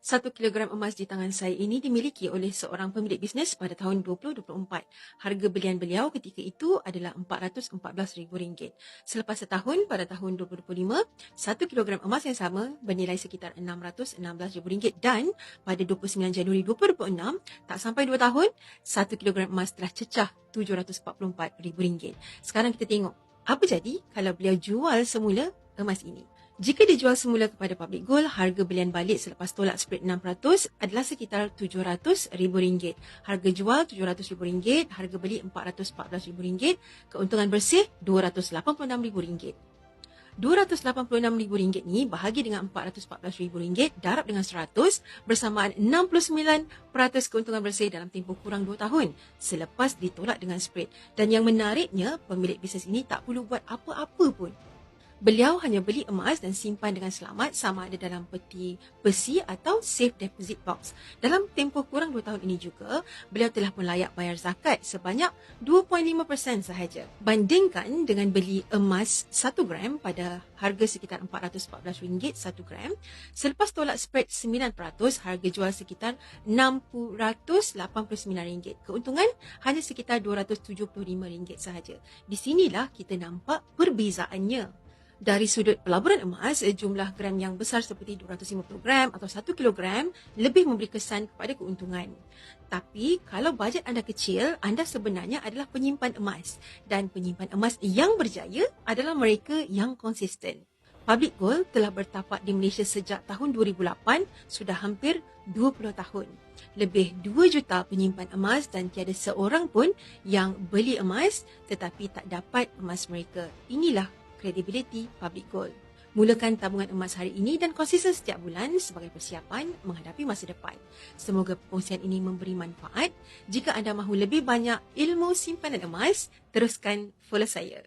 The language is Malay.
1 kilogram emas di tangan saya ini dimiliki oleh seorang pemilik bisnes pada tahun 2024. Harga belian beliau ketika itu adalah RM414,000. Selepas setahun pada tahun 2025, 1 kilogram emas yang sama bernilai sekitar RM616,000 dan pada 29 Januari 2026, tak sampai 2 tahun, 1 kilogram emas telah cecah RM744,000. Sekarang kita tengok, apa jadi kalau beliau jual semula emas ini? Jika dijual semula kepada Public Gold, harga belian balik selepas tolak spread 6% adalah sekitar RM700,000. Harga jual RM700,000, harga beli RM414,000, keuntungan bersih RM286,000. RM286,000 ni bahagi dengan RM414,000 darab dengan 100 bersamaan 69% keuntungan bersih dalam tempoh kurang 2 tahun selepas ditolak dengan spread. Dan yang menariknya, pemilik bisnes ini tak perlu buat apa-apa pun. Beliau hanya beli emas dan simpan dengan selamat sama ada dalam peti besi atau safe deposit box. Dalam tempoh kurang 2 tahun ini juga, beliau telah pun layak bayar zakat sebanyak 2.5% sahaja. Bandingkan dengan beli emas 1 gram pada harga sekitar RM414 1 gram, selepas tolak spread 9%, harga jual sekitar RM689. Keuntungan hanya sekitar RM275 sahaja. Di sinilah kita nampak perbezaannya. Dari sudut pelaburan emas, jumlah gram yang besar seperti 250 gram atau 1 kilogram lebih memberi kesan kepada keuntungan. Tapi kalau bajet anda kecil, anda sebenarnya adalah penyimpan emas. Dan penyimpan emas yang berjaya adalah mereka yang konsisten. Public Gold telah bertapak di Malaysia sejak tahun 2008, sudah hampir 20 tahun. Lebih 2 juta penyimpan emas dan tiada seorang pun yang beli emas tetapi tak dapat emas mereka. Inilah kredibiliti Public Gold. Mulakan tabungan emas hari ini dan konsisten setiap bulan sebagai persiapan menghadapi masa depan. Semoga perkongsian ini memberi manfaat. Jika anda mahu lebih banyak ilmu simpanan emas, teruskan follow saya.